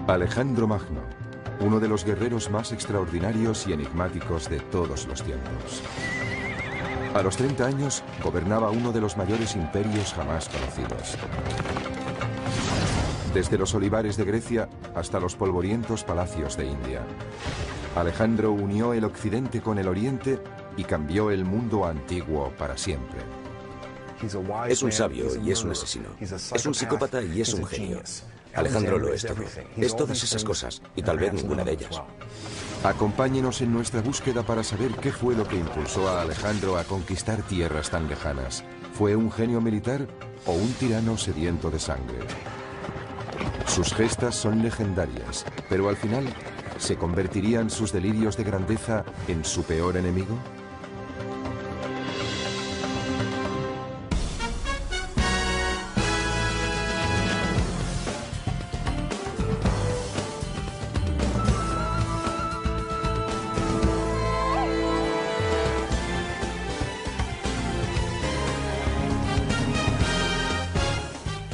Alejandro Magno, uno de los guerreros más extraordinarios y enigmáticos de todos los tiempos. A los 30 años, gobernaba uno de los mayores imperios jamás conocidos. Desde los olivares de Grecia hasta los polvorientos palacios de India. Alejandro unió el occidente con el oriente y cambió el mundo antiguo para siempre. Es un sabio y es un asesino. Es un psicópata y es un genio. Alejandro lo es todo. Es todas esas cosas, y tal vez ninguna de ellas. Acompáñenos en nuestra búsqueda para saber qué fue lo que impulsó a Alejandro a conquistar tierras tan lejanas. ¿Fue un genio militar o un tirano sediento de sangre? Sus gestas son legendarias, pero al final, ¿se convertirían sus delirios de grandeza en su peor enemigo?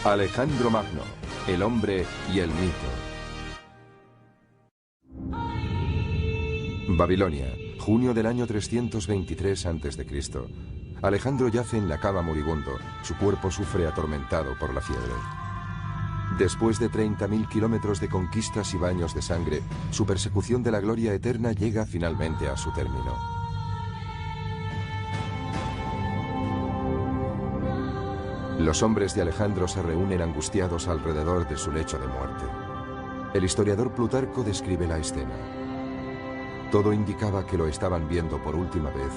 Alejandro Magno, el hombre y el mito. Babilonia, junio del año 323 a.C. Alejandro yace en la cama moribundo. Su cuerpo sufre atormentado por la fiebre. Después de 30.000 kilómetros de conquistas y baños de sangre, su persecución de la gloria eterna llega finalmente a su término. Los hombres de Alejandro se reúnen angustiados alrededor de su lecho de muerte. El historiador Plutarco describe la escena. Todo indicaba que lo estaban viendo por última vez,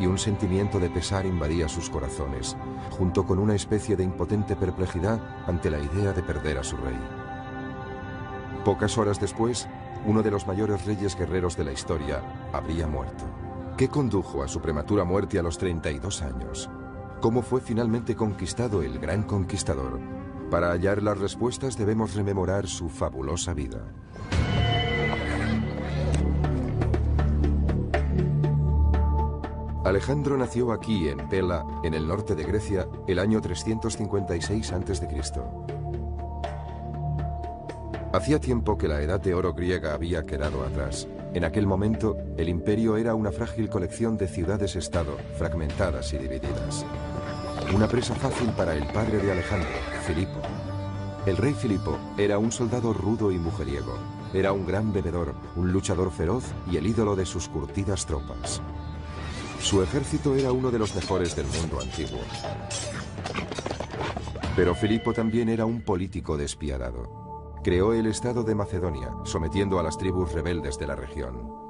y un sentimiento de pesar invadía sus corazones, junto con una especie de impotente perplejidad ante la idea de perder a su rey. Pocas horas después, uno de los mayores reyes guerreros de la historia habría muerto. ¿Qué condujo a su prematura muerte a los 32 años? ¿Cómo fue finalmente conquistado el gran conquistador? Para hallar las respuestas debemos rememorar su fabulosa vida. Alejandro nació aquí, en Pella, en el norte de Grecia, el año 356 a.C. Hacía tiempo que la edad de oro griega había quedado atrás. En aquel momento, el imperio era una frágil colección de ciudades-estado, fragmentadas y divididas. Una presa fácil para el padre de Alejandro, Filipo. El rey Filipo era un soldado rudo y mujeriego. Era un gran bebedor, un luchador feroz y el ídolo de sus curtidas tropas. Su ejército era uno de los mejores del mundo antiguo. Pero Filipo también era un político despiadado. Creó el estado de Macedonia, sometiendo a las tribus rebeldes de la región.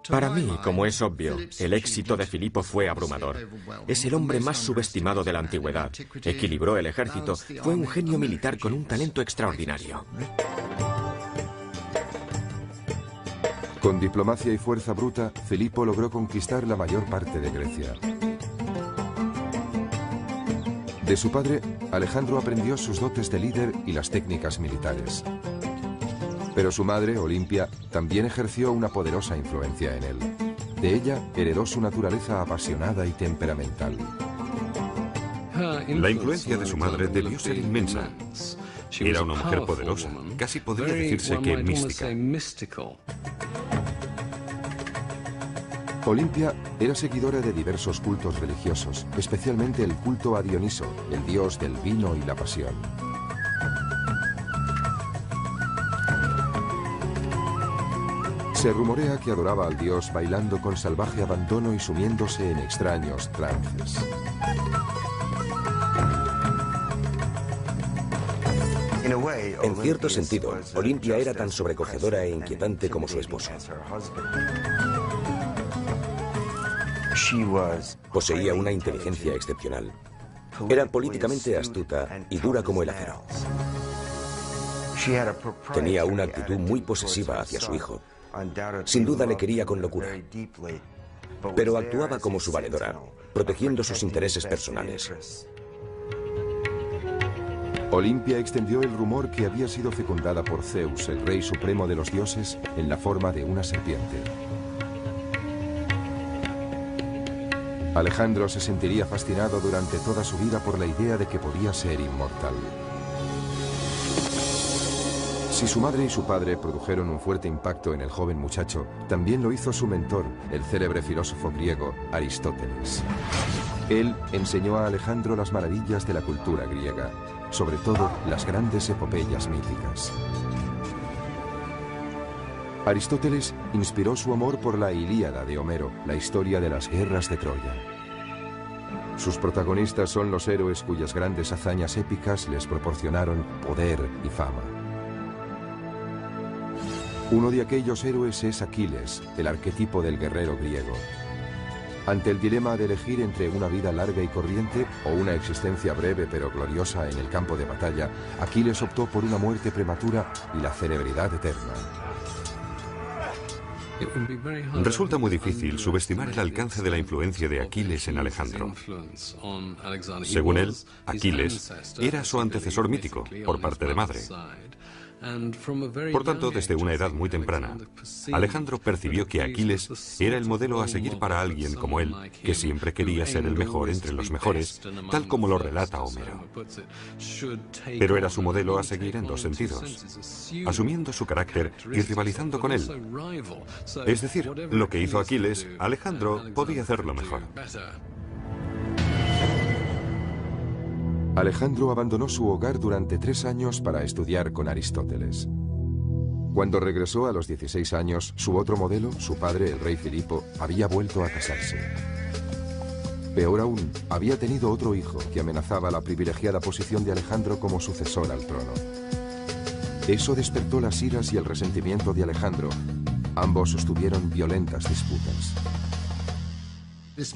Para mí, como es obvio, el éxito de Filipo fue abrumador. Es el hombre más subestimado de la antigüedad. Equilibró el ejército, fue un genio militar con un talento extraordinario. Con diplomacia y fuerza bruta, Filipo logró conquistar la mayor parte de Grecia. De su padre, Alejandro aprendió sus dotes de líder y las técnicas militares. Pero su madre, Olimpia, también ejerció una poderosa influencia en él. De ella heredó su naturaleza apasionada y temperamental. La influencia de su madre debió ser inmensa. Era una mujer poderosa, casi podría decirse que mística. Olimpia era seguidora de diversos cultos religiosos, especialmente el culto a Dioniso, el dios del vino y la pasión. Se rumorea que adoraba al dios bailando con salvaje abandono y sumiéndose en extraños trances. En cierto sentido, Olimpia era tan sobrecogedora e inquietante como su esposo. Poseía una inteligencia excepcional. Era políticamente astuta y dura como el acero. Tenía una actitud muy posesiva hacia su hijo. Sin duda le quería con locura, pero actuaba como su valedora, protegiendo sus intereses personales. Olimpia extendió el rumor que había sido fecundada por Zeus, el rey supremo de los dioses, en la forma de una serpiente. Alejandro se sentiría fascinado durante toda su vida por la idea de que podía ser inmortal. Si su madre y su padre produjeron un fuerte impacto en el joven muchacho, también lo hizo su mentor, el célebre filósofo griego Aristóteles. Él enseñó a Alejandro las maravillas de la cultura griega, sobre todo las grandes epopeyas míticas. Aristóteles inspiró su amor por la Ilíada de Homero, la historia de las guerras de Troya. Sus protagonistas son los héroes cuyas grandes hazañas épicas les proporcionaron poder y fama. Uno de aquellos héroes es Aquiles, el arquetipo del guerrero griego. Ante el dilema de elegir entre una vida larga y corriente o una existencia breve pero gloriosa en el campo de batalla, Aquiles optó por una muerte prematura y la celebridad eterna. Resulta muy difícil subestimar el alcance de la influencia de Aquiles en Alejandro. Según él, Aquiles era su antecesor mítico por parte de madre. Por tanto, desde una edad muy temprana, Alejandro percibió que Aquiles era el modelo a seguir para alguien como él, que siempre quería ser el mejor entre los mejores, tal como lo relata Homero. Pero era su modelo a seguir en dos sentidos, asumiendo su carácter y rivalizando con él. Es decir, lo que hizo Aquiles, Alejandro podía hacerlo mejor. Alejandro abandonó su hogar durante 3 años para estudiar con Aristóteles. Cuando regresó a los 16 años, su otro modelo, su padre, el rey Filipo, había vuelto a casarse. Peor aún, había tenido otro hijo que amenazaba la privilegiada posición de Alejandro como sucesor al trono. Eso despertó las iras y el resentimiento de Alejandro. Ambos sostuvieron violentas disputas.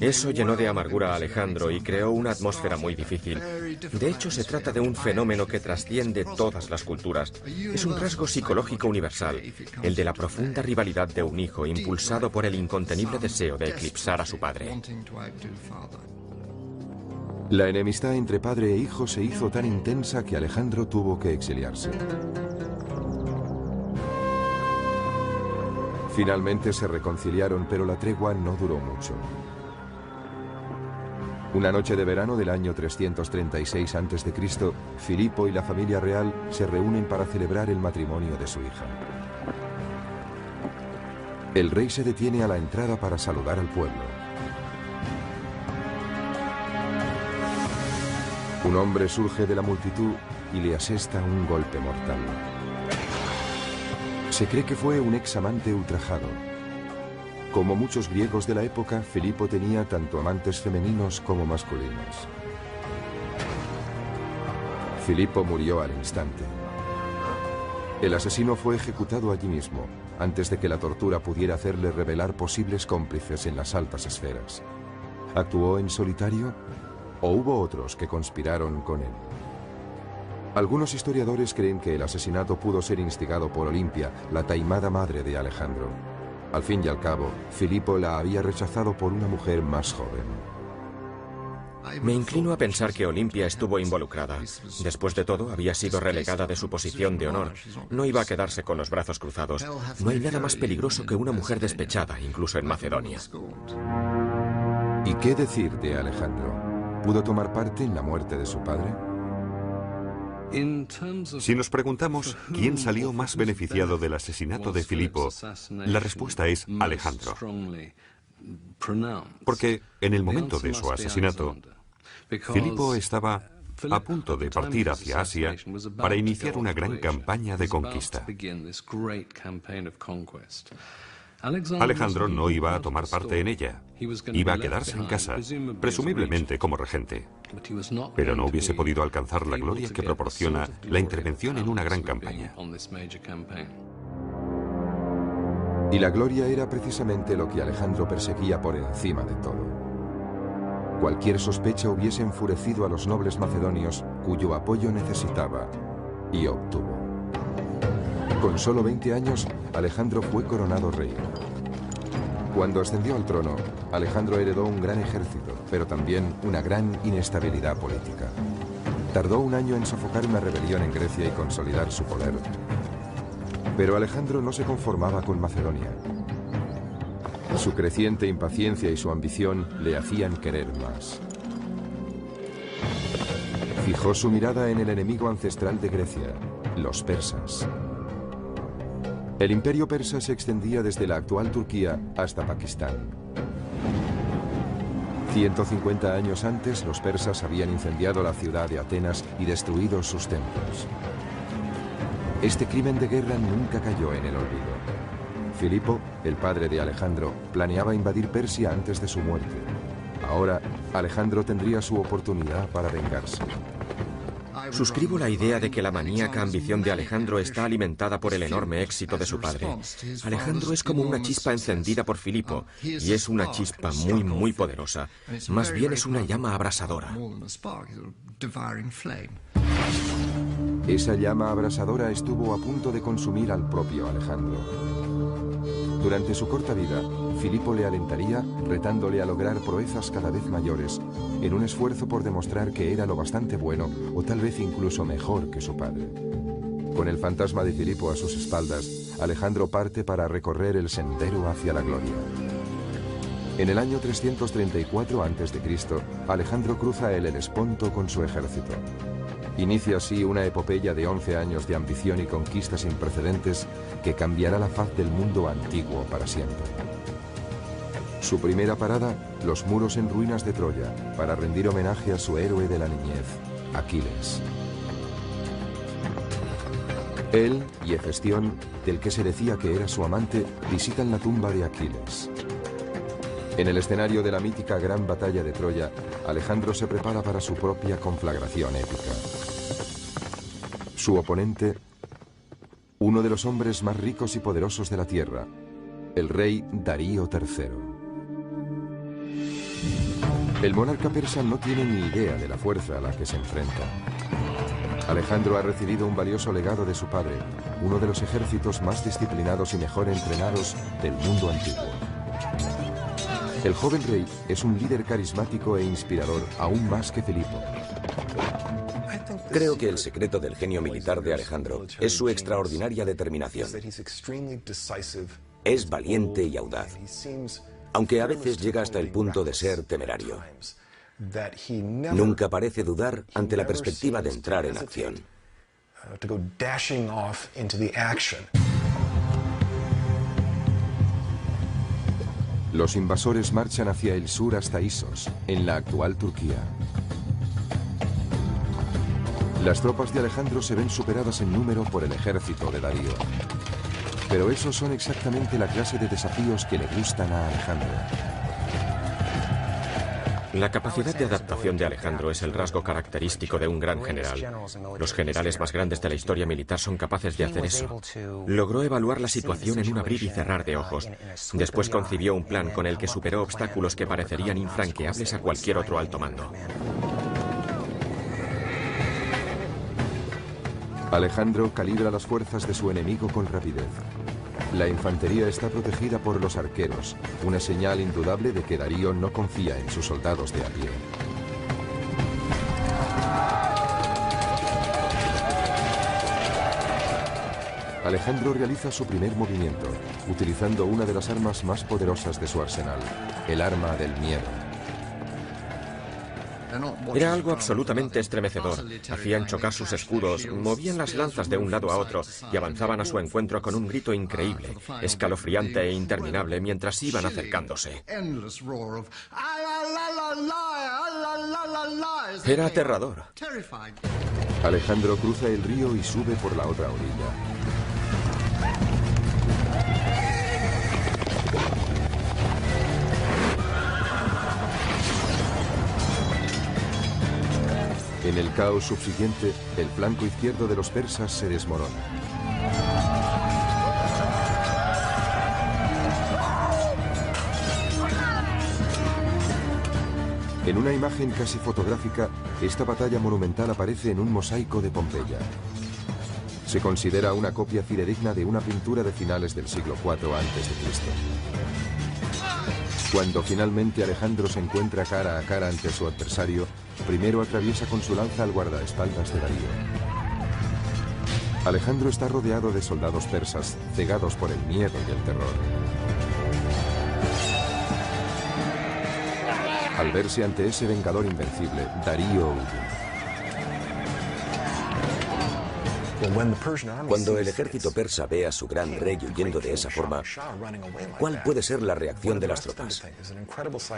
Eso llenó de amargura a Alejandro y creó una atmósfera muy difícil. De hecho, se trata de un fenómeno que trasciende todas las culturas. Es un rasgo psicológico universal, el de la profunda rivalidad de un hijo impulsado por el incontenible deseo de eclipsar a su padre. La enemistad entre padre e hijo se hizo tan intensa que Alejandro tuvo que exiliarse. Finalmente se reconciliaron, pero la tregua no duró mucho. Una noche de verano del año 336 a.C., Filipo y la familia real se reúnen para celebrar el matrimonio de su hija. El rey se detiene a la entrada para saludar al pueblo. Un hombre surge de la multitud y le asesta un golpe mortal. Se cree que fue un examante ultrajado. Como muchos griegos de la época, Filipo tenía tanto amantes femeninos como masculinos. Filipo murió al instante. El asesino fue ejecutado allí mismo, antes de que la tortura pudiera hacerle revelar posibles cómplices en las altas esferas. ¿Actuó en solitario o hubo otros que conspiraron con él? Algunos historiadores creen que el asesinato pudo ser instigado por Olimpia, la taimada madre de Alejandro. Al fin y al cabo, Filipo la había rechazado por una mujer más joven. Me inclino a pensar que Olimpia estuvo involucrada. Después de todo, había sido relegada de su posición de honor. No iba a quedarse con los brazos cruzados. No hay nada más peligroso que una mujer despechada, incluso en Macedonia. ¿Y qué decir de Alejandro? ¿Pudo tomar parte en la muerte de su padre? Si nos preguntamos quién salió más beneficiado del asesinato de Filipo, la respuesta es Alejandro. Porque en el momento de su asesinato, Filipo estaba a punto de partir hacia Asia para iniciar una gran campaña de conquista. Alejandro no iba a tomar parte en ella. Iba a quedarse en casa, presumiblemente como regente. Pero no hubiese podido alcanzar la gloria que proporciona la intervención en una gran campaña. Y la gloria era precisamente lo que Alejandro perseguía por encima de todo. Cualquier sospecha hubiese enfurecido a los nobles macedonios cuyo apoyo necesitaba, y obtuvo. Con solo 20 años, Alejandro fue coronado rey. Cuando ascendió al trono, Alejandro heredó un gran ejército, pero también una gran inestabilidad política. Tardó un año en sofocar una rebelión en Grecia y consolidar su poder. Pero Alejandro no se conformaba con Macedonia. Su creciente impaciencia y su ambición le hacían querer más. Fijó su mirada en el enemigo ancestral de Grecia, los persas. El imperio persa se extendía desde la actual Turquía hasta Pakistán. 150 años antes, los persas habían incendiado la ciudad de Atenas y destruido sus templos. Este crimen de guerra nunca cayó en el olvido. Filipo, el padre de Alejandro, planeaba invadir Persia antes de su muerte. Ahora, Alejandro tendría su oportunidad para vengarse. Suscribo la idea de que la maníaca ambición de Alejandro está alimentada por el enorme éxito de su padre. Alejandro es como una chispa encendida por Filipo, y es una chispa muy poderosa. Más bien es una llama abrasadora. Esa llama abrasadora estuvo a punto de consumir al propio Alejandro. Durante su corta vida, Filipo le alentaría, retándole a lograr proezas cada vez mayores, en un esfuerzo por demostrar que era lo bastante bueno o tal vez incluso mejor que su padre. Con el fantasma de Filipo a sus espaldas, Alejandro parte para recorrer el sendero hacia la gloria. En el año 334 a.C., Alejandro cruza el Helesponto con su ejército. Inicia así una epopeya de 11 años de ambición y conquista sin precedentes que cambiará la faz del mundo antiguo para siempre. Su primera parada, los muros en ruinas de Troya, para rendir homenaje a su héroe de la niñez, Aquiles. Él y Hefestión, del que se decía que era su amante, visitan la tumba de Aquiles. En el escenario de la mítica Gran Batalla de Troya, Alejandro se prepara para su propia conflagración épica. Su oponente, uno de los hombres más ricos y poderosos de la tierra, el rey Darío III. El monarca persa no tiene ni idea de la fuerza a la que se enfrenta. Alejandro ha recibido un valioso legado de su padre, uno de los ejércitos más disciplinados y mejor entrenados del mundo antiguo. El joven rey es un líder carismático e inspirador, aún más que Filipo. Creo que el secreto del genio militar de Alejandro es su extraordinaria determinación. Es valiente y audaz, aunque a veces llega hasta el punto de ser temerario. Nunca parece dudar ante la perspectiva de entrar en acción. Los invasores marchan hacia el sur hasta Isos, en la actual Turquía. Las tropas de Alejandro se ven superadas en número por el ejército de Darío. Pero esos son exactamente la clase de desafíos que le gustan a Alejandro. La capacidad de adaptación de Alejandro es el rasgo característico de un gran general. Los generales más grandes de la historia militar son capaces de hacer eso. Logró evaluar la situación en un abrir y cerrar de ojos. Después concibió un plan con el que superó obstáculos que parecerían infranqueables a cualquier otro alto mando. Alejandro calibra las fuerzas de su enemigo con rapidez. La infantería está protegida por los arqueros, una señal indudable de que Darío no confía en sus soldados de a pie. Alejandro realiza su primer movimiento, utilizando una de las armas más poderosas de su arsenal, el arma del miedo. Era algo absolutamente estremecedor. Hacían chocar sus escudos, movían las lanzas de un lado a otro y avanzaban a su encuentro con un grito increíble, escalofriante e interminable mientras iban acercándose. Era aterrador. Alejandro cruza el río y sube por la otra orilla. En el caos subsiguiente, el flanco izquierdo de los persas se desmorona. En una imagen casi fotográfica, esta batalla monumental aparece en un mosaico de Pompeya. Se considera una copia fidedigna de una pintura de finales del siglo IV a.C. Cuando finalmente Alejandro se encuentra cara a cara ante su adversario, primero atraviesa con su lanza al guardaespaldas de Darío. Alejandro está rodeado de soldados persas, cegados por el miedo y el terror. Al verse ante ese vengador invencible, Darío huye. Cuando el ejército persa ve a su gran rey huyendo de esa forma, ¿cuál puede ser la reacción de las tropas?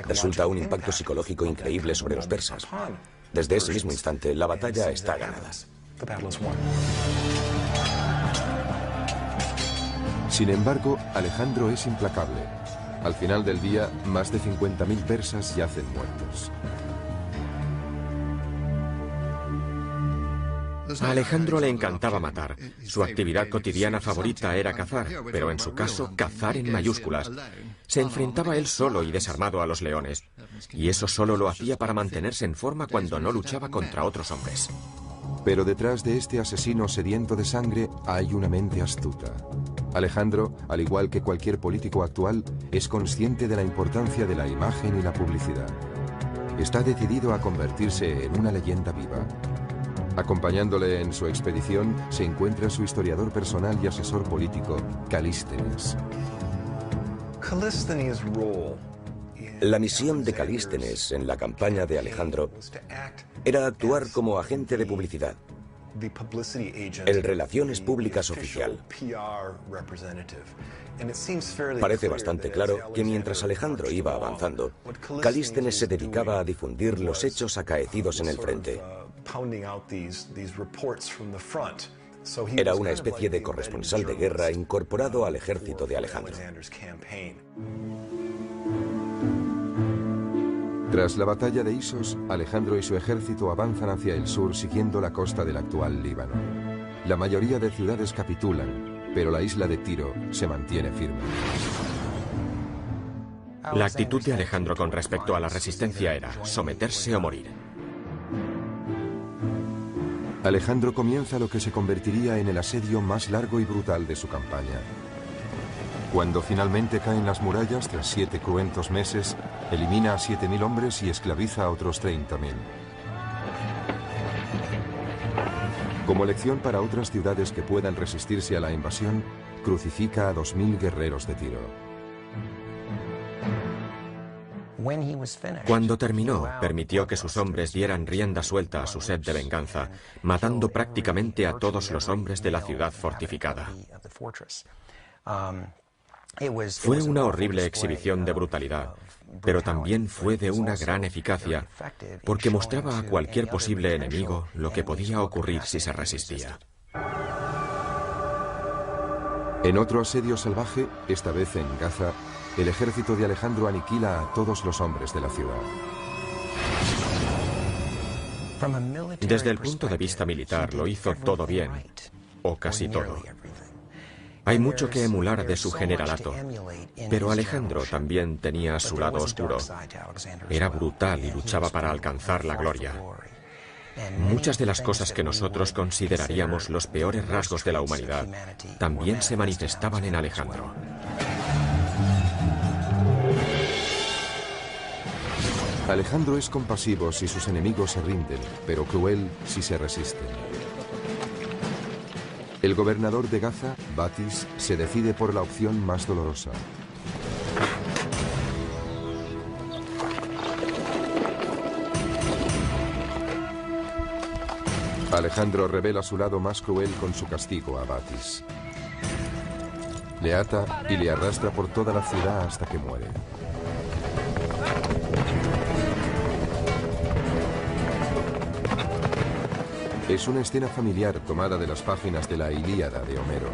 Resulta un impacto psicológico increíble sobre los persas. Desde ese mismo instante, la batalla está ganada. Sin embargo, Alejandro es implacable. Al final del día, más de 50.000 persas yacen muertos. A Alejandro le encantaba matar. Su actividad cotidiana favorita era cazar, pero en su caso, cazar en mayúsculas. Se enfrentaba él solo y desarmado a los leones. Y eso solo lo hacía para mantenerse en forma cuando no luchaba contra otros hombres. Pero detrás de este asesino sediento de sangre hay una mente astuta. Alejandro, al igual que cualquier político actual, es consciente de la importancia de la imagen y la publicidad. Está decidido a convertirse en una leyenda viva. Acompañándole en su expedición se encuentra su historiador personal y asesor político, Calístenes. La misión de Calístenes en la campaña de Alejandro era actuar como agente de publicidad, el Relaciones Públicas oficial. Parece bastante claro que mientras Alejandro iba avanzando, Calístenes se dedicaba a difundir los hechos acaecidos en el frente. Era una especie de corresponsal de guerra incorporado al ejército de Alejandro. Tras la batalla de Isos, Alejandro y su ejército avanzan hacia el sur siguiendo la costa del actual Líbano. La mayoría de ciudades capitulan, pero la isla de Tiro se mantiene firme. La actitud de Alejandro con respecto a la resistencia era someterse o morir. Alejandro comienza lo que se convertiría en el asedio más largo y brutal de su campaña. Cuando finalmente caen las murallas, tras 7 cruentos meses, elimina a 7.000 hombres y esclaviza a otros 30.000. Como lección para otras ciudades que puedan resistirse a la invasión, crucifica a 2.000 guerreros de Tiro. Cuando terminó, permitió que sus hombres dieran rienda suelta a su sed de venganza, matando prácticamente a todos los hombres de la ciudad fortificada. Fue una horrible exhibición de brutalidad, pero también fue de una gran eficacia, porque mostraba a cualquier posible enemigo lo que podía ocurrir si se resistía. En otro asedio salvaje, esta vez en Gaza, el ejército de Alejandro aniquila a todos los hombres de la ciudad. Desde el punto de vista militar, lo hizo todo bien, o casi todo. Hay mucho que emular de su generalato, pero Alejandro también tenía su lado oscuro. Era brutal y luchaba para alcanzar la gloria. Muchas de las cosas que nosotros consideraríamos los peores rasgos de la humanidad también se manifestaban en Alejandro. Alejandro es compasivo si sus enemigos se rinden, pero cruel si se resisten. El gobernador de Gaza, Batis, se decide por la opción más dolorosa. Alejandro revela su lado más cruel con su castigo a Batis. Le ata y le arrastra por toda la ciudad hasta que muere. Es una escena familiar tomada de las páginas de la Ilíada de Homero.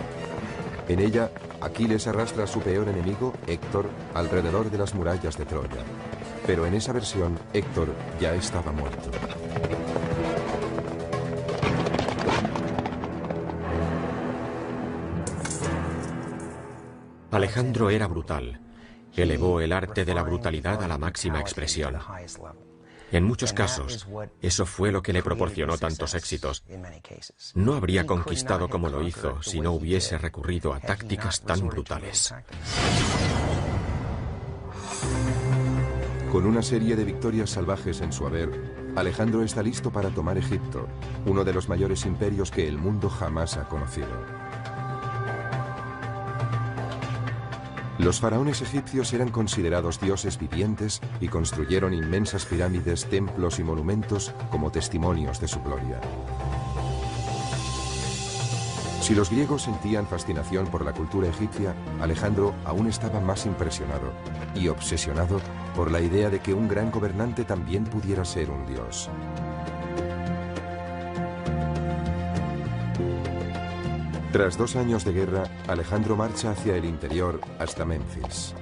En ella, Aquiles arrastra a su peor enemigo, Héctor, alrededor de las murallas de Troya. Pero en esa versión, Héctor ya estaba muerto. Alejandro era brutal. Elevó el arte de la brutalidad a la máxima expresión. En muchos casos, eso fue lo que le proporcionó tantos éxitos. No habría conquistado como lo hizo si no hubiese recurrido a tácticas tan brutales. Con una serie de victorias salvajes en su haber, Alejandro está listo para tomar Egipto, uno de los mayores imperios que el mundo jamás ha conocido. Los faraones egipcios eran considerados dioses vivientes y construyeron inmensas pirámides, templos y monumentos como testimonios de su gloria. Si los griegos sentían fascinación por la cultura egipcia, Alejandro aún estaba más impresionado y obsesionado por la idea de que un gran gobernante también pudiera ser un dios. Tras 2 años de guerra, Alejandro marcha hacia el interior hasta Menfis.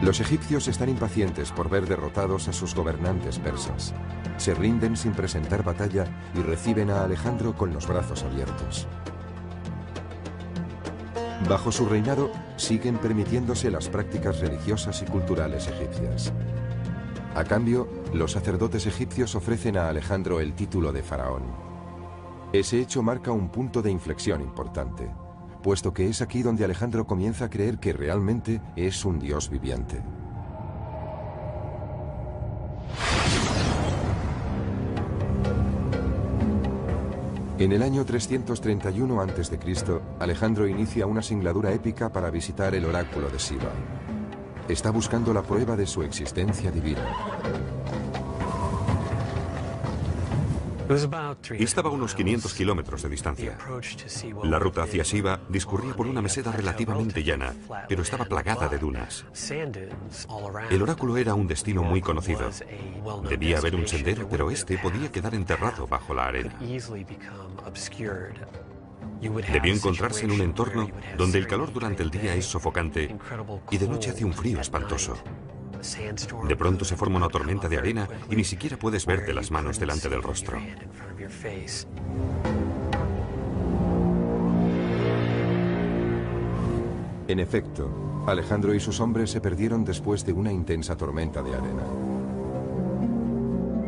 Los egipcios están impacientes por ver derrotados a sus gobernantes persas. Se rinden sin presentar batalla y reciben a Alejandro con los brazos abiertos. Bajo su reinado, siguen permitiéndose las prácticas religiosas y culturales egipcias. A cambio, los sacerdotes egipcios ofrecen a Alejandro el título de faraón. Ese hecho marca un punto de inflexión importante, puesto que es aquí donde Alejandro comienza a creer que realmente es un dios viviente. En el año 331 a.C., Alejandro inicia una singladura épica para visitar el oráculo de Siva. Está buscando la prueba de su existencia divina. Estaba a unos 500 kilómetros de distancia. La ruta hacia Siva discurría por una meseta relativamente llana, pero estaba plagada de dunas. El oráculo era un destino muy conocido. Debía haber un sendero, pero este podía quedar enterrado bajo la arena. Debió encontrarse en un entorno donde el calor durante el día es sofocante y de noche hace un frío espantoso. De pronto se forma una tormenta de arena y ni siquiera puedes verte las manos delante del rostro. En efecto, Alejandro y sus hombres se perdieron después de una intensa tormenta de arena.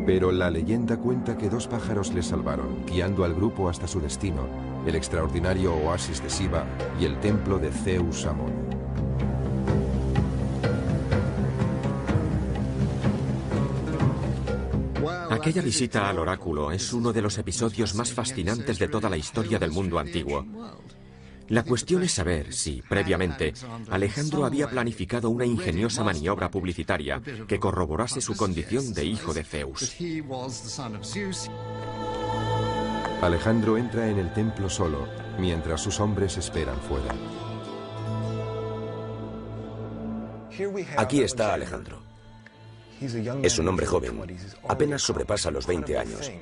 Pero la leyenda cuenta que 2 pájaros les salvaron, guiando al grupo hasta su destino, el extraordinario oasis de Siva y el templo de Zeus Amón. Aquella visita al oráculo es uno de los episodios más fascinantes de toda la historia del mundo antiguo. La cuestión es saber si, previamente, Alejandro había planificado una ingeniosa maniobra publicitaria que corroborase su condición de hijo de Zeus. Alejandro entra en el templo solo, mientras sus hombres esperan fuera. Aquí está Alejandro. Es un hombre joven, apenas sobrepasa los 20 años,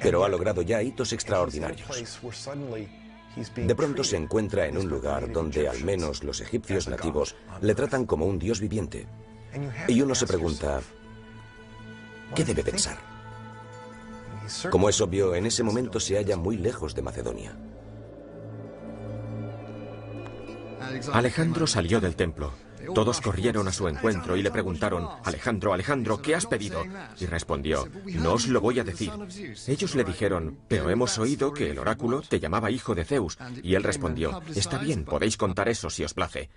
pero ha logrado ya hitos extraordinarios. De pronto se encuentra en un lugar donde al menos los egipcios nativos le tratan como un dios viviente. Y uno se pregunta, ¿qué debe pensar? Como es obvio, en ese momento se halla muy lejos de Macedonia. Alejandro salió del templo. Todos corrieron a su encuentro y le preguntaron, Alejandro, Alejandro, ¿qué has pedido? Y respondió, no os lo voy a decir. Ellos le dijeron, pero hemos oído que el oráculo te llamaba hijo de Zeus. Y él respondió, está bien, podéis contar eso si os place.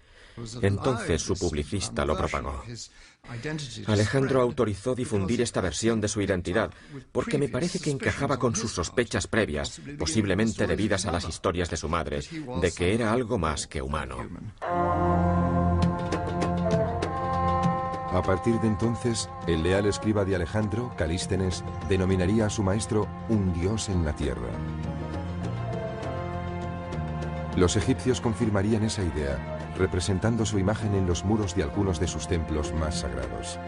Entonces su publicista lo propagó. Alejandro autorizó difundir esta versión de su identidad, porque me parece que encajaba con sus sospechas previas, posiblemente debidas a las historias de su madre, de que era algo más que humano. A partir de entonces, el leal escriba de Alejandro, Calístenes, denominaría a su maestro un dios en la tierra. Los egipcios confirmarían esa idea, representando su imagen en los muros de algunos de sus templos más sagrados.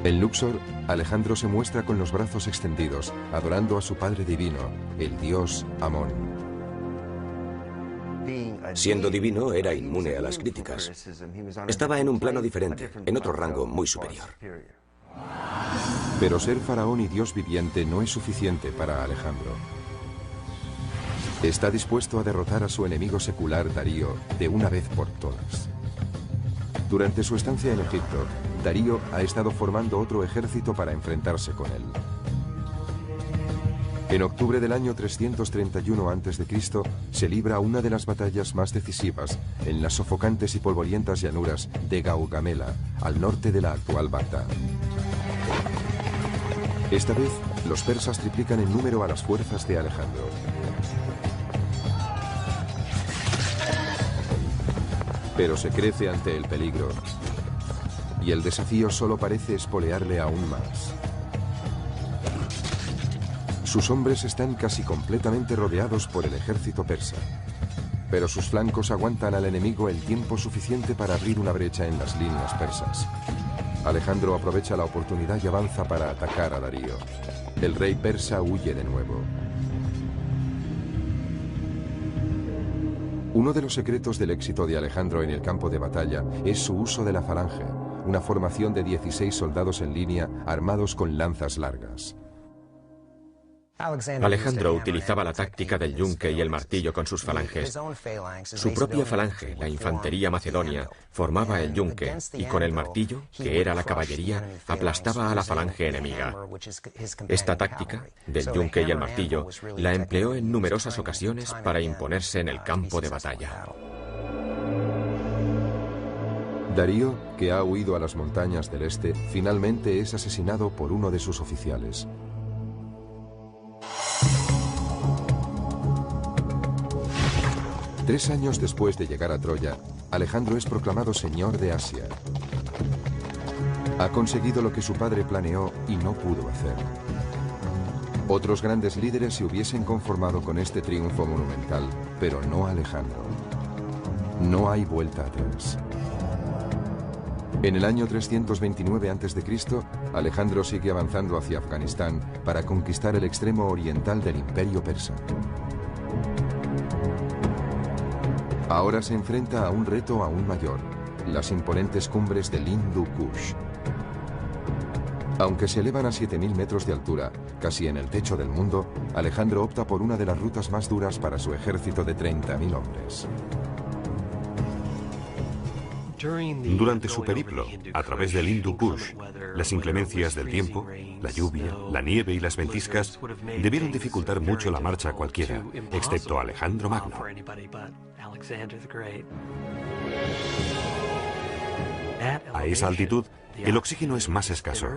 En Luxor, Alejandro se muestra con los brazos extendidos, adorando a su padre divino, el dios Amón. Siendo divino, era inmune a las críticas. Estaba en un plano diferente, en otro rango muy superior. Pero ser faraón y dios viviente no es suficiente para Alejandro. Está dispuesto a derrotar a su enemigo secular Darío de una vez por todas. Durante su estancia en Egipto, Darío ha estado formando otro ejército para enfrentarse con él. En octubre del año 331 a.C. se libra una de las batallas más decisivas en las sofocantes y polvorientas llanuras de Gaugamela, al norte de la actual Bagdad. Esta vez, los persas triplican en número a las fuerzas de Alejandro. Pero se crece ante el peligro, y el desafío solo parece espolearle aún más. Sus hombres están casi completamente rodeados por el ejército persa, pero sus flancos aguantan al enemigo el tiempo suficiente para abrir una brecha en las líneas persas. Alejandro aprovecha la oportunidad y avanza para atacar a Darío. El rey persa huye de nuevo. Uno de los secretos del éxito de Alejandro en el campo de batalla es su uso de la falange, una formación de 16 soldados en línea armados con lanzas largas. Alejandro utilizaba la táctica del yunque y el martillo con sus falanges. Su propia falange, la infantería macedonia, formaba el yunque y con el martillo, que era la caballería, aplastaba a la falange enemiga. Esta táctica, del yunque y el martillo, la empleó en numerosas ocasiones para imponerse en el campo de batalla. Darío, que ha huido a las montañas del este, finalmente es asesinado por uno de sus oficiales. Tres años después de llegar a Troya, Alejandro es proclamado señor de Asia. Ha conseguido lo que su padre planeó y no pudo hacer. Otros grandes líderes se hubiesen conformado con este triunfo monumental, pero no Alejandro. No hay vuelta atrás. En el año 329 a.C., Alejandro sigue avanzando hacia Afganistán para conquistar el extremo oriental del imperio persa. Ahora se enfrenta a un reto aún mayor, las imponentes cumbres del Hindu Kush. Aunque se elevan a 7.000 metros de altura, casi en el techo del mundo, Alejandro opta por una de las rutas más duras para su ejército de 30.000 hombres. Durante su periplo, a través del Hindu Kush, las inclemencias del tiempo, la lluvia, la nieve y las ventiscas debieron dificultar mucho la marcha a cualquiera, excepto a Alejandro Magno. A esa altitud, el oxígeno es más escaso.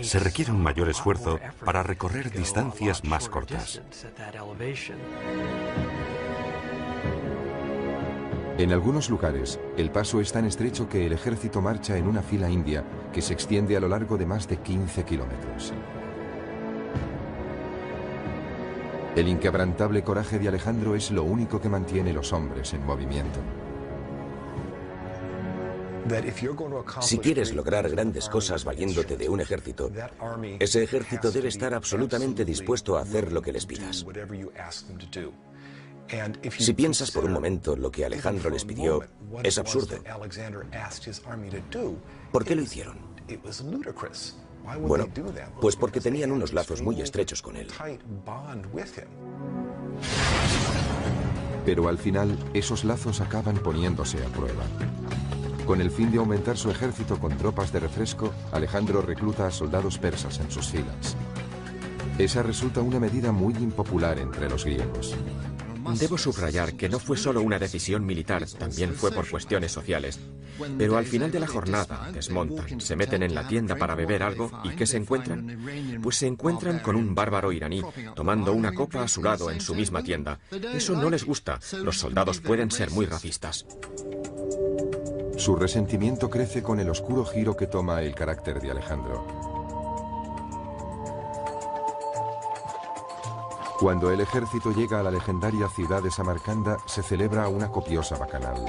Se requiere un mayor esfuerzo para recorrer distancias más cortas. En algunos lugares, el paso es tan estrecho que el ejército marcha en una fila india que se extiende a lo largo de más de 15 kilómetros. El inquebrantable coraje de Alejandro es lo único que mantiene los hombres en movimiento. Si quieres lograr grandes cosas valiéndote de un ejército, ese ejército debe estar absolutamente dispuesto a hacer lo que les pidas. Si piensas por un momento lo que Alejandro les pidió, es absurdo. ¿Por qué lo hicieron? Bueno, pues porque tenían unos lazos muy estrechos con él. Pero al final, esos lazos acaban poniéndose a prueba. Con el fin de aumentar su ejército con tropas de refresco, Alejandro recluta a soldados persas en sus filas. Esa resulta una medida muy impopular entre los griegos. Debo subrayar que no fue solo una decisión militar, también fue por cuestiones sociales. Pero al final de la jornada, desmontan, se meten en la tienda para beber algo y ¿qué se encuentran? Pues se encuentran con un bárbaro iraní, tomando una copa a su lado en su misma tienda. Eso no les gusta, los soldados pueden ser muy racistas. Su resentimiento crece con el oscuro giro que toma el carácter de Alejandro. Cuando el ejército llega a la legendaria ciudad de Samarcanda, se celebra una copiosa bacanal.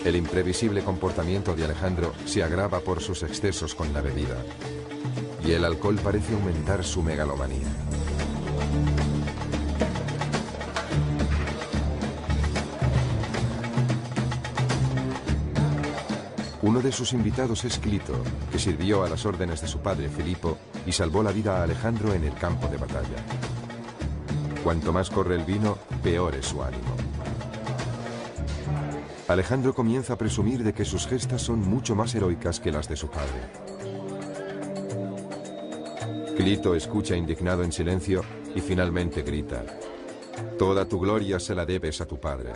El imprevisible comportamiento de Alejandro se agrava por sus excesos con la bebida, y el alcohol parece aumentar su megalomanía. Uno de sus invitados es Clito, que sirvió a las órdenes de su padre Filipo y salvó la vida a Alejandro en el campo de batalla. Cuanto más corre el vino, peor es su ánimo. Alejandro comienza a presumir de que sus gestas son mucho más heroicas que las de su padre. Clito escucha indignado en silencio y finalmente grita: «Toda tu gloria se la debes a tu padre».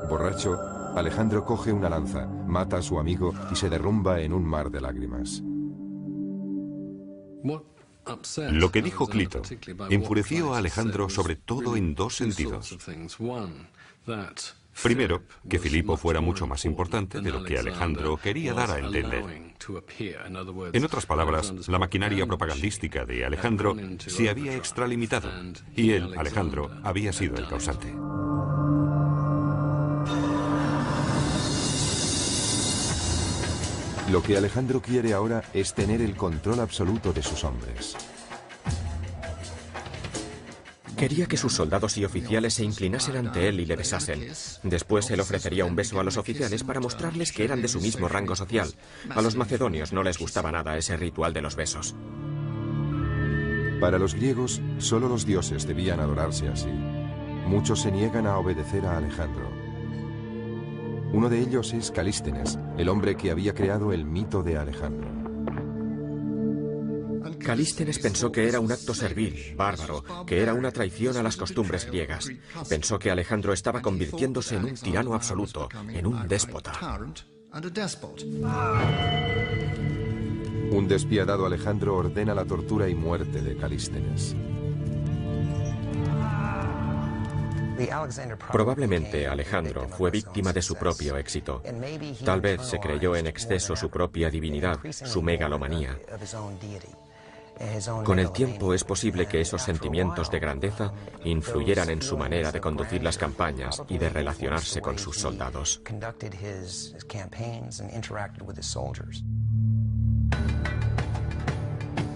Borracho, Alejandro coge una lanza, mata a su amigo y se derrumba en un mar de lágrimas. Lo que dijo Clito enfureció a Alejandro sobre todo en dos sentidos. Primero, que Filipo fuera mucho más importante de lo que Alejandro quería dar a entender. En otras palabras, la maquinaria propagandística de Alejandro se había extralimitado y él, Alejandro, había sido el causante. Lo que Alejandro quiere ahora es tener el control absoluto de sus hombres. Quería que sus soldados y oficiales se inclinasen ante él y le besasen. Después él ofrecería un beso a los oficiales para mostrarles que eran de su mismo rango social. A los macedonios no les gustaba nada ese ritual de los besos. Para los griegos, solo los dioses debían adorarse así. Muchos se niegan a obedecer a Alejandro. Uno de ellos es Calístenes, el hombre que había creado el mito de Alejandro. Calístenes pensó que era un acto servil, bárbaro, que era una traición a las costumbres griegas. Pensó que Alejandro estaba convirtiéndose en un tirano absoluto, en un déspota. Un despiadado Alejandro ordena la tortura y muerte de Calístenes. Probablemente Alejandro fue víctima de su propio éxito. Tal vez se creyó en exceso su propia divinidad, su megalomanía. Con el tiempo es posible que esos sentimientos de grandeza influyeran en su manera de conducir las campañas y de relacionarse con sus soldados.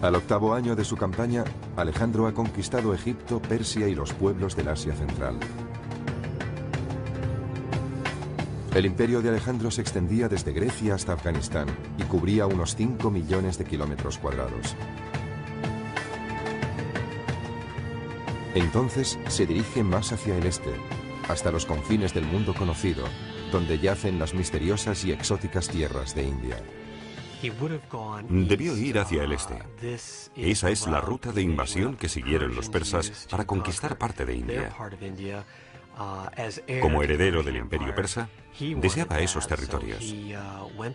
Al octavo año de su campaña, Alejandro ha conquistado Egipto, Persia y los pueblos del Asia Central. El imperio de Alejandro se extendía desde Grecia hasta Afganistán y cubría unos 5 millones de kilómetros cuadrados. Entonces se dirige más hacia el este, hasta los confines del mundo conocido, donde yacen las misteriosas y exóticas tierras de India. Debió ir hacia el este. Esa es la ruta de invasión que siguieron los persas para conquistar parte de India. Como heredero del imperio persa, deseaba esos territorios.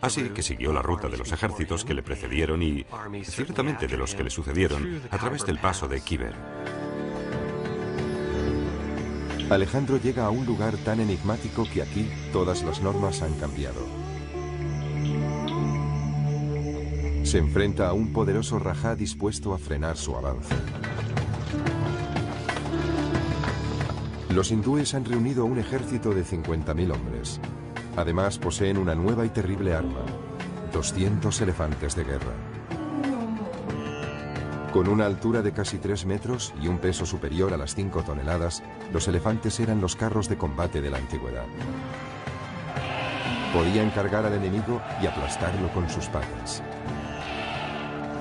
Así que siguió la ruta de los ejércitos que le precedieron y, ciertamente, de los que le sucedieron, a través del paso de Khyber. Alejandro llega a un lugar tan enigmático que aquí todas las normas han cambiado. Se enfrenta a un poderoso rajá dispuesto a frenar su avance. Los hindúes han reunido un ejército de 50.000 hombres. Además poseen una nueva y terrible arma, 200 elefantes de guerra. Con una altura de casi 3 metros y un peso superior a las 5 toneladas, los elefantes eran los carros de combate de la antigüedad. Podían cargar al enemigo y aplastarlo con sus patas.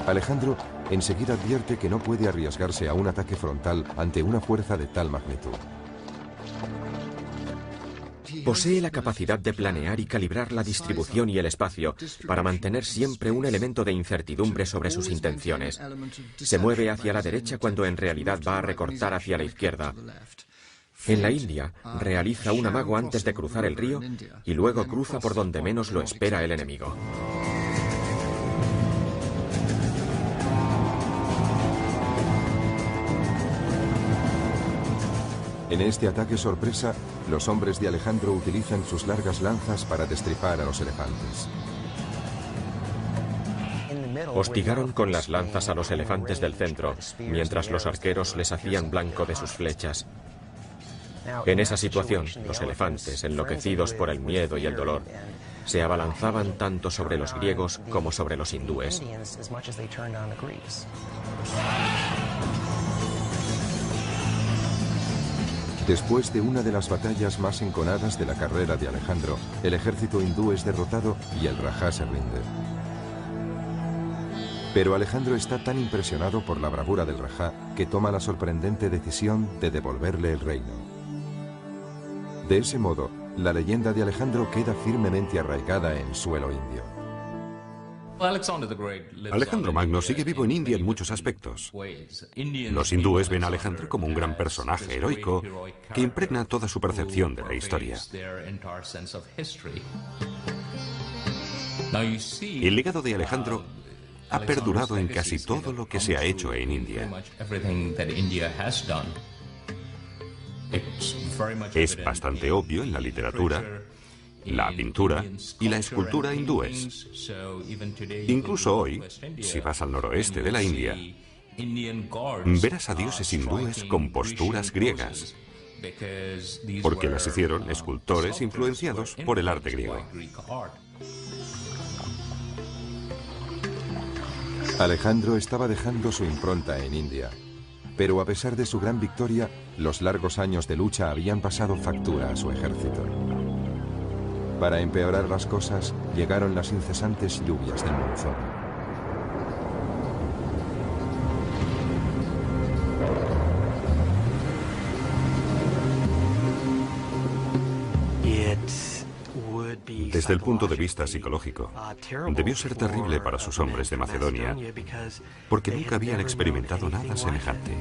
Alejandro enseguida advierte que no puede arriesgarse a un ataque frontal ante una fuerza de tal magnitud. Posee la capacidad de planear y calibrar la distribución y el espacio para mantener siempre un elemento de incertidumbre sobre sus intenciones. Se mueve hacia la derecha cuando en realidad va a recortar hacia la izquierda. En la India, realiza un amago antes de cruzar el río y luego cruza por donde menos lo espera el enemigo. En este ataque sorpresa, los hombres de Alejandro utilizan sus largas lanzas para destripar a los elefantes. Hostigaron con las lanzas a los elefantes del centro, mientras los arqueros les hacían blanco de sus flechas. En esa situación, los elefantes, enloquecidos por el miedo y el dolor, se abalanzaban tanto sobre los griegos como sobre los hindúes. Después de una de las batallas más enconadas de la carrera de Alejandro, el ejército hindú es derrotado y el rajá se rinde. Pero Alejandro está tan impresionado por la bravura del rajá que toma la sorprendente decisión de devolverle el reino. De ese modo, la leyenda de Alejandro queda firmemente arraigada en suelo indio. Alejandro Magno sigue vivo en India en muchos aspectos. Los hindúes ven a Alejandro como un gran personaje heroico que impregna toda su percepción de la historia. El legado de Alejandro ha perdurado en casi todo lo que se ha hecho en India. Es bastante obvio en la literatura, la pintura y la escultura hindúes. Incluso hoy, si vas al noroeste de la India, verás a dioses hindúes con posturas griegas, porque las hicieron escultores influenciados por el arte griego. Alejandro estaba dejando su impronta en India, pero a pesar de su gran victoria, los largos años de lucha habían pasado factura a su ejército. Para empeorar las cosas, llegaron las incesantes lluvias del monzón. Desde el punto de vista psicológico, debió ser terrible para sus hombres de Macedonia, porque nunca habían experimentado nada semejante.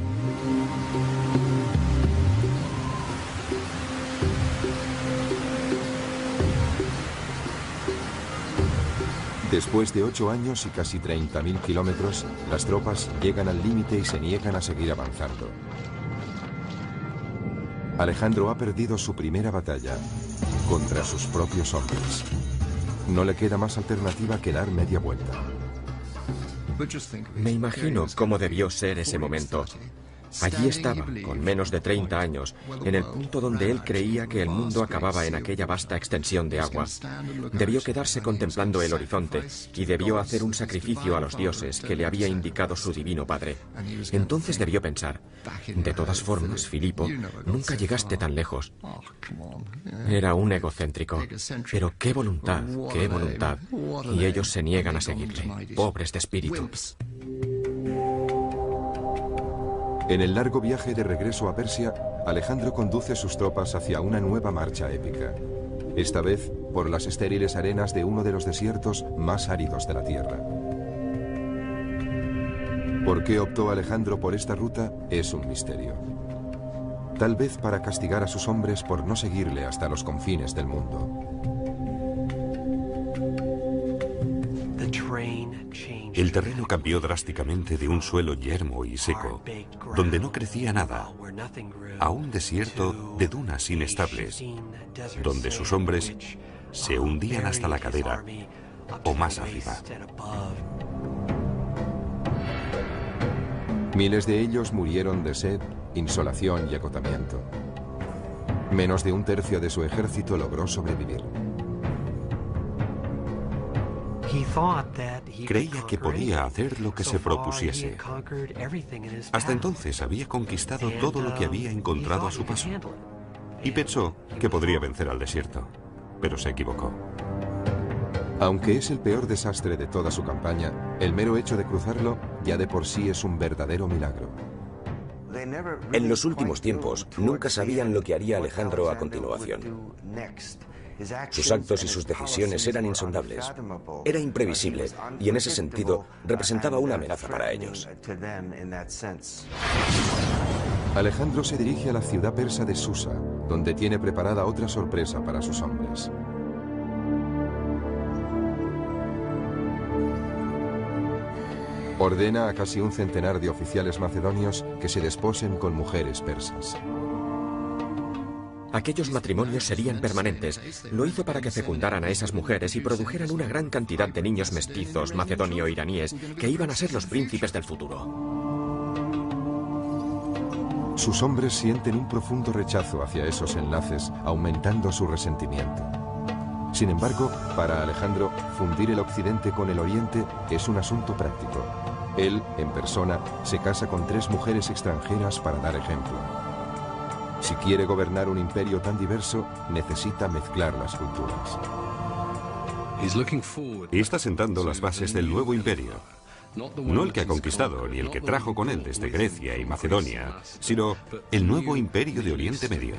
Después de 8 años y casi 30.000 kilómetros, las tropas llegan al límite y se niegan a seguir avanzando. Alejandro ha perdido su primera batalla contra sus propios hombres. No le queda más alternativa que dar media vuelta. Me imagino cómo debió ser ese momento. Allí estaba, con menos de 30 años, en el punto donde él creía que el mundo acababa en aquella vasta extensión de agua. Debió quedarse contemplando el horizonte y debió hacer un sacrificio a los dioses que le había indicado su divino padre. Entonces debió pensar, de todas formas, Filipo, nunca llegaste tan lejos. Era un egocéntrico, pero qué voluntad, y ellos se niegan a seguirle, pobres de espíritu. En el largo viaje de regreso a Persia, Alejandro conduce sus tropas hacia una nueva marcha épica. Esta vez por las estériles arenas de uno de los desiertos más áridos de la Tierra. ¿Por qué optó Alejandro por esta ruta? Es un misterio. Tal vez para castigar a sus hombres por no seguirle hasta los confines del mundo. El terreno cambió drásticamente de un suelo yermo y seco, donde no crecía nada, a un desierto de dunas inestables, donde sus hombres se hundían hasta la cadera o más arriba. Miles de ellos murieron de sed, insolación y agotamiento. Menos de un tercio de su ejército logró sobrevivir. Creía que podía hacer lo que se propusiese. Hasta entonces había conquistado todo lo que había encontrado a su paso. Y pensó que podría vencer al desierto, pero se equivocó. Aunque es el peor desastre de toda su campaña, el mero hecho de cruzarlo ya de por sí es un verdadero milagro. En los últimos tiempos, nunca sabían lo que haría Alejandro a continuación. Sus actos y sus decisiones eran insondables. Era imprevisible y en ese sentido representaba una amenaza para ellos. Alejandro se dirige a la ciudad persa de Susa, donde tiene preparada otra sorpresa para sus hombres. Ordena a casi un centenar de oficiales macedonios que se desposen con mujeres persas. Aquellos matrimonios serían permanentes. Lo hizo para que fecundaran a esas mujeres y produjeran una gran cantidad de niños mestizos macedonio-iraníes que iban a ser los príncipes del futuro. Sus hombres sienten un profundo rechazo hacia esos enlaces, aumentando su resentimiento. Sin embargo, para Alejandro, fundir el occidente con el oriente es un asunto práctico. Él, en persona, se casa con 3 mujeres extranjeras para dar ejemplo. Si quiere gobernar un imperio tan diverso, necesita mezclar las culturas. Y está sentando las bases del nuevo imperio. No el que ha conquistado, ni el que trajo con él desde Grecia y Macedonia, sino el nuevo imperio de Oriente Medio.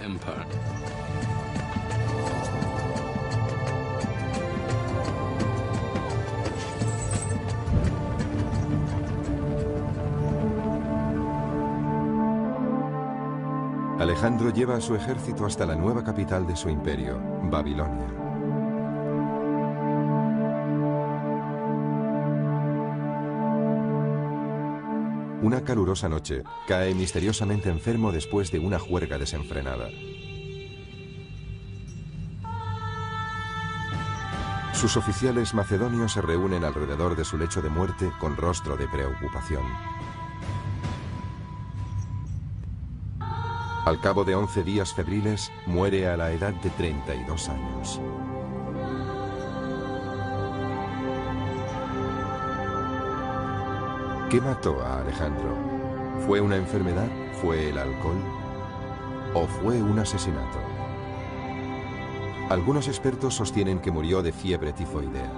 Alejandro lleva a su ejército hasta la nueva capital de su imperio, Babilonia. Una calurosa noche, cae misteriosamente enfermo después de una juerga desenfrenada. Sus oficiales macedonios se reúnen alrededor de su lecho de muerte con rostro de preocupación. Al cabo de 11 días febriles, muere a la edad de 32 años. ¿Qué mató a Alejandro? ¿Fue una enfermedad? ¿Fue el alcohol? ¿O fue un asesinato? Algunos expertos sostienen que murió de fiebre tifoidea.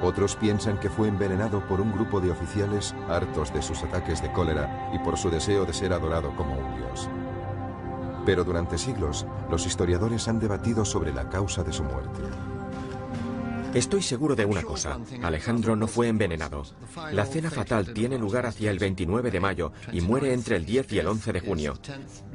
Otros piensan que fue envenenado por un grupo de oficiales hartos de sus ataques de cólera y por su deseo de ser adorado como un dios. Pero durante siglos, los historiadores han debatido sobre la causa de su muerte. Estoy seguro de una cosa, Alejandro no fue envenenado. La cena fatal tiene lugar hacia el 29 de mayo y muere entre el 10 y el 11 de junio.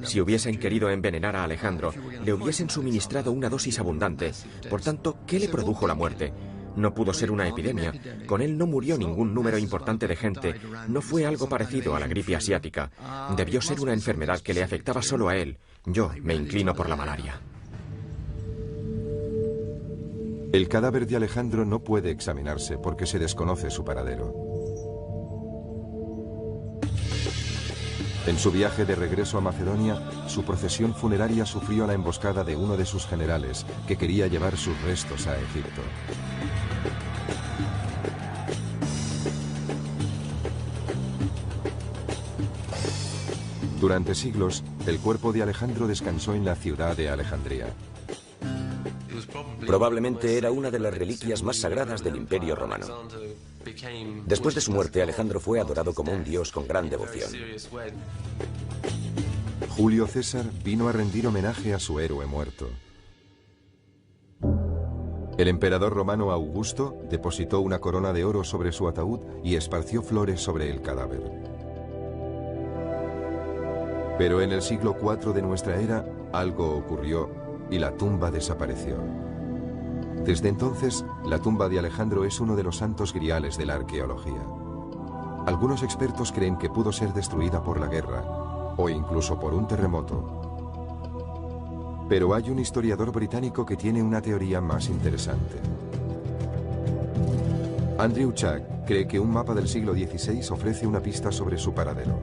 Si hubiesen querido envenenar a Alejandro, le hubiesen suministrado una dosis abundante. Por tanto, ¿qué le produjo la muerte? No pudo ser una epidemia. Con él no murió ningún número importante de gente. No fue algo parecido a la gripe asiática. Debió ser una enfermedad que le afectaba solo a él. Yo me inclino por la malaria. El cadáver de Alejandro no puede examinarse porque se desconoce su paradero. En su viaje de regreso a Macedonia, su procesión funeraria sufrió la emboscada de uno de sus generales, que quería llevar sus restos a Egipto. Durante siglos, el cuerpo de Alejandro descansó en la ciudad de Alejandría. Probablemente era una de las reliquias más sagradas del Imperio Romano. Después de su muerte, Alejandro fue adorado como un dios con gran devoción. Julio César vino a rendir homenaje a su héroe muerto. El emperador romano Augusto depositó una corona de oro sobre su ataúd y esparció flores sobre el cadáver. Pero en el siglo IV de nuestra era, algo ocurrió y la tumba desapareció. Desde entonces, la tumba de Alejandro es uno de los santos griales de la arqueología. Algunos expertos creen que pudo ser destruida por la guerra o incluso por un terremoto. Pero hay un historiador británico que tiene una teoría más interesante. Andrew Chuck cree que un mapa del siglo XVI ofrece una pista sobre su paradero.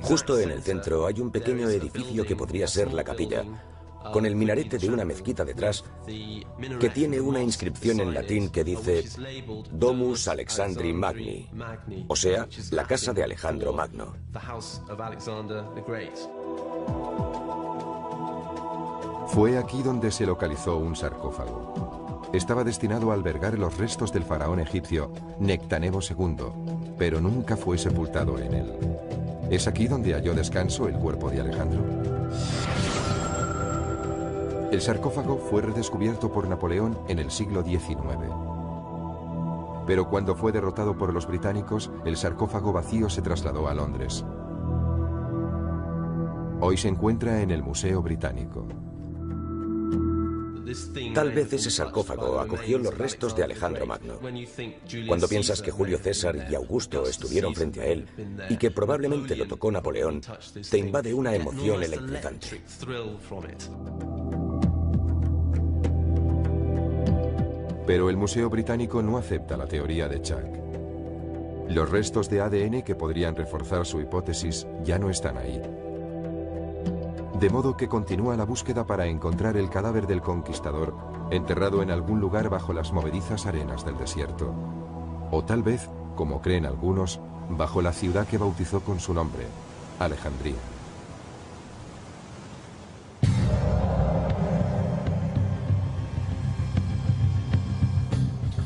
Justo en el centro hay un pequeño edificio que podría ser la capilla, con el minarete de una mezquita detrás, que tiene una inscripción en latín que dice Domus Alexandri Magni, o sea, la casa de Alejandro Magno. Fue aquí donde se localizó un sarcófago. Estaba destinado a albergar los restos del faraón egipcio Nectanebo II, pero nunca fue sepultado en él. ¿Es aquí donde halló descanso el cuerpo de Alejandro? El sarcófago fue redescubierto por Napoleón en el siglo XIX. Pero cuando fue derrotado por los británicos, el sarcófago vacío se trasladó a Londres. Hoy se encuentra en el Museo Británico. Tal vez ese sarcófago acogió los restos de Alejandro Magno. Cuando piensas que Julio César y Augusto estuvieron frente a él y que probablemente lo tocó Napoleón, te invade una emoción electrizante. Pero el Museo Británico no acepta la teoría de Chuck. Los restos de ADN que podrían reforzar su hipótesis ya no están ahí. De modo que continúa la búsqueda para encontrar el cadáver del conquistador enterrado en algún lugar bajo las movedizas arenas del desierto. O tal vez, como creen algunos, bajo la ciudad que bautizó con su nombre, Alejandría.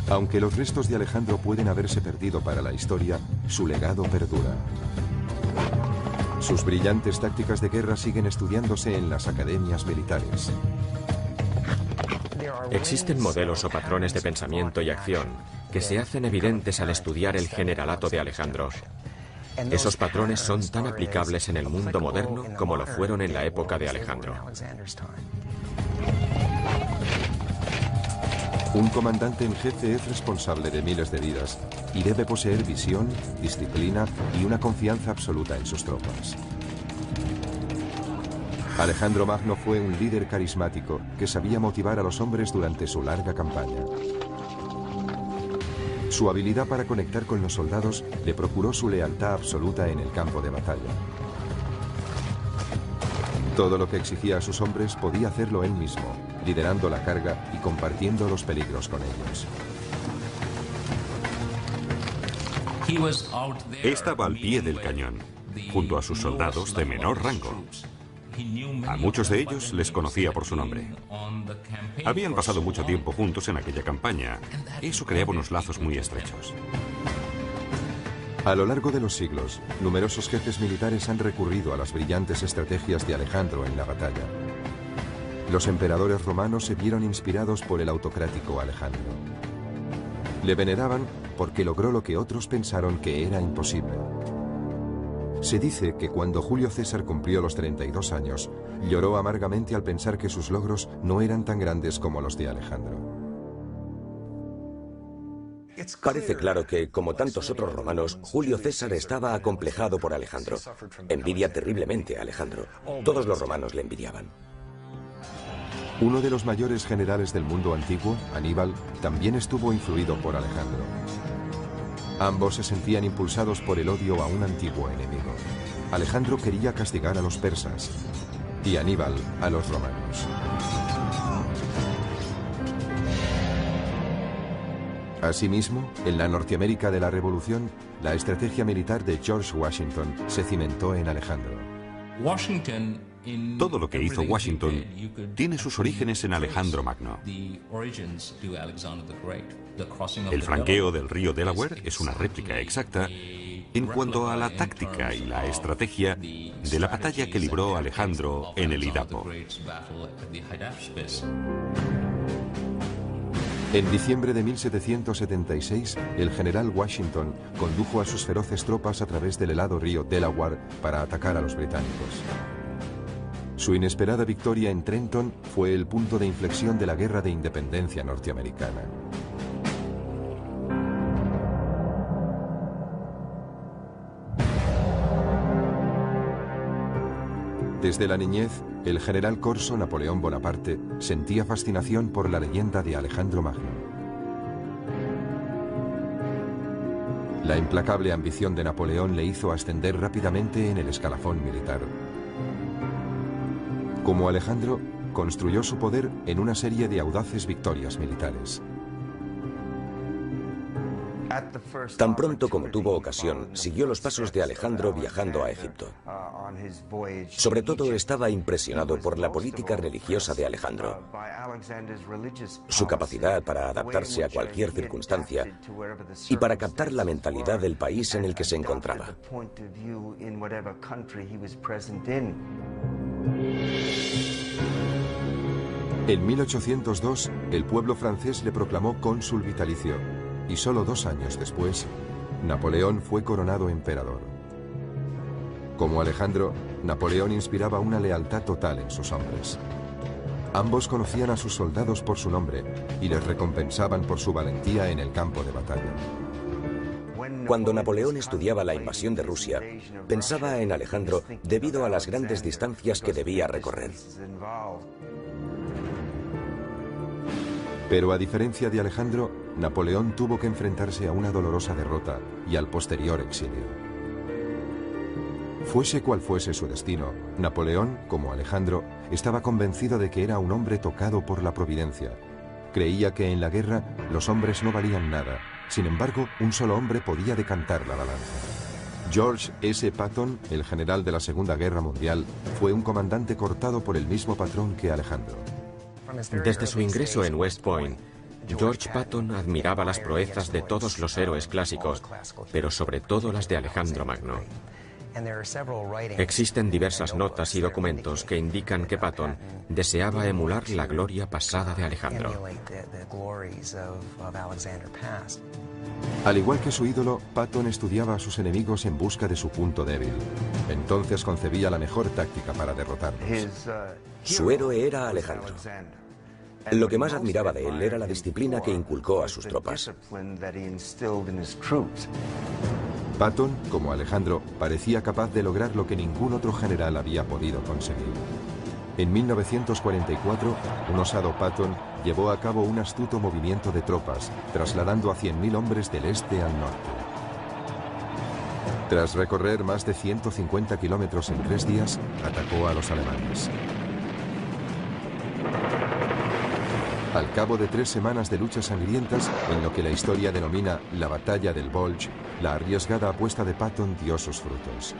Aunque los restos de Alejandro pueden haberse perdido para la historia, su legado perdura. Sus brillantes tácticas de guerra siguen estudiándose en las academias militares. Existen modelos o patrones de pensamiento y acción que se hacen evidentes al estudiar el generalato de Alejandro. Esos patrones son tan aplicables en el mundo moderno como lo fueron en la época de Alejandro. Un comandante en jefe es responsable de miles de vidas y debe poseer visión, disciplina y una confianza absoluta en sus tropas. Alejandro Magno fue un líder carismático que sabía motivar a los hombres durante su larga campaña. Su habilidad para conectar con los soldados le procuró su lealtad absoluta en el campo de batalla. Todo lo que exigía a sus hombres podía hacerlo él mismo, liderando la carga y compartiendo los peligros con ellos. Estaba al pie del cañón, junto a sus soldados de menor rango. A muchos de ellos les conocía por su nombre. Habían pasado mucho tiempo juntos en aquella campaña. Eso creaba unos lazos muy estrechos. A lo largo de los siglos, numerosos jefes militares han recurrido a las brillantes estrategias de Alejandro en la batalla. Los emperadores romanos se vieron inspirados por el autocrático Alejandro. Le veneraban porque logró lo que otros pensaron que era imposible. Se dice que cuando Julio César cumplió los 32 años, lloró amargamente al pensar que sus logros no eran tan grandes como los de Alejandro. Parece claro que, como tantos otros romanos, Julio César estaba acomplejado por Alejandro. Envidia terriblemente a Alejandro. Todos los romanos le envidiaban. Uno de los mayores generales del mundo antiguo, Aníbal, también estuvo influido por Alejandro. Ambos se sentían impulsados por el odio a un antiguo enemigo. Alejandro quería castigar a los persas y Aníbal a los romanos. Asimismo, en la Norteamérica de la Revolución, la estrategia militar de George Washington se cimentó en Alejandro. Todo lo que hizo Washington tiene sus orígenes en Alejandro Magno. El franqueo del río Delaware es una réplica exacta en cuanto a la táctica y la estrategia de la batalla que libró Alejandro en el Idapo. En diciembre de 1776, el general Washington condujo a sus feroces tropas a través del helado río Delaware para atacar a los británicos. Su inesperada victoria en Trenton fue el punto de inflexión de la Guerra de Independencia norteamericana. Desde la niñez, el general corso Napoleón Bonaparte sentía fascinación por la leyenda de Alejandro Magno. La implacable ambición de Napoleón le hizo ascender rápidamente en el escalafón militar. Como Alejandro, construyó su poder en una serie de audaces victorias militares. Tan pronto como tuvo ocasión, siguió los pasos de Alejandro viajando a Egipto. Sobre todo estaba impresionado por la política religiosa de Alejandro, su capacidad para adaptarse a cualquier circunstancia y para captar la mentalidad del país en el que se encontraba. En 1802, el pueblo francés le proclamó cónsul vitalicio y solo 2 años después, Napoleón fue coronado emperador. Como Alejandro, Napoleón inspiraba una lealtad total en sus hombres. Ambos conocían a sus soldados por su nombre y les recompensaban por su valentía en el campo de batalla. Cuando Napoleón estudiaba la invasión de Rusia, pensaba en Alejandro debido a las grandes distancias que debía recorrer. Pero a diferencia de Alejandro, Napoleón tuvo que enfrentarse a una dolorosa derrota y al posterior exilio. Fuese cual fuese su destino, Napoleón, como Alejandro, estaba convencido de que era un hombre tocado por la providencia. Creía que en la guerra los hombres no valían nada. Sin embargo, un solo hombre podía decantar la balanza. George S. Patton, el general de la Segunda Guerra Mundial, fue un comandante cortado por el mismo patrón que Alejandro. Desde su ingreso en West Point, George Patton admiraba las proezas de todos los héroes clásicos, pero sobre todo las de Alejandro Magno. Existen diversas notas y documentos que indican que Patton deseaba emular la gloria pasada de Alejandro. Al igual que su ídolo, Patton estudiaba a sus enemigos en busca de su punto débil. Entonces concebía la mejor táctica para derrotarlos. Su héroe era Alejandro. Lo que más admiraba de él era la disciplina que inculcó a sus tropas. Patton, como Alejandro, parecía capaz de lograr lo que ningún otro general había podido conseguir. En 1944, un osado Patton llevó a cabo un astuto movimiento de tropas, trasladando a 100.000 hombres del este al norte. Tras recorrer más de 150 kilómetros en 3 días, atacó a los alemanes. Al cabo de 3 semanas de luchas sangrientas, en lo que la historia denomina la Batalla del Bulge, la arriesgada apuesta de Patton dio sus frutos.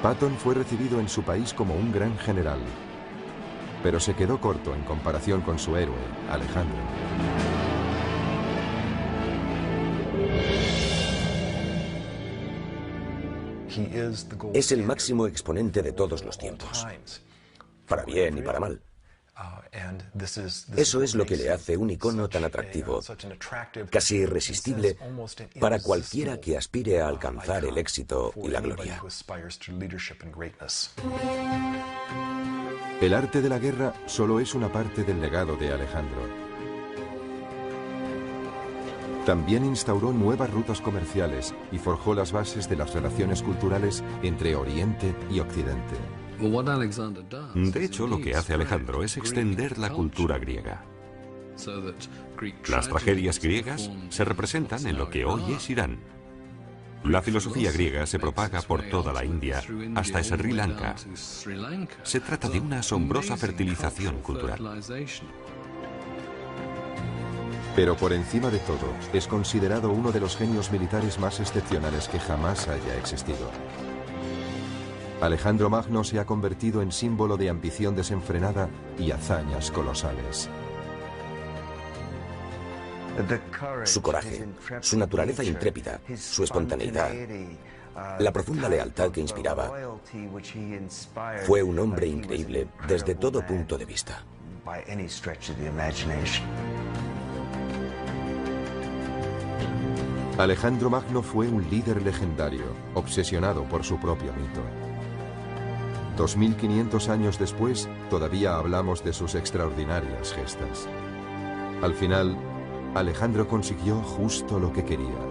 Patton fue recibido en su país como un gran general, pero se quedó corto en comparación con su héroe, Alejandro. Es el máximo exponente de todos los tiempos, para bien y para mal. Eso es lo que le hace un icono tan atractivo, casi irresistible para cualquiera que aspire a alcanzar el éxito y la gloria. El arte de la guerra solo es una parte del legado de Alejandro. También instauró nuevas rutas comerciales y forjó las bases de las relaciones culturales entre Oriente y Occidente. De hecho, lo que hace Alejandro es extender la cultura griega. Las tragedias griegas se representan en lo que hoy es Irán. La filosofía griega se propaga por toda la India hasta Sri Lanka. Se trata de una asombrosa fertilización cultural. Pero por encima de todo, es considerado uno de los genios militares más excepcionales que jamás haya existido. Alejandro Magno se ha convertido en símbolo de ambición desenfrenada y hazañas colosales. Su coraje, su naturaleza intrépida, su espontaneidad, la profunda lealtad que inspiraba, fue un hombre increíble desde todo punto de vista. Alejandro Magno fue un líder legendario, obsesionado por su propio mito. 2500 años después, todavía hablamos de sus extraordinarias gestas. Al final, Alejandro consiguió justo lo que quería.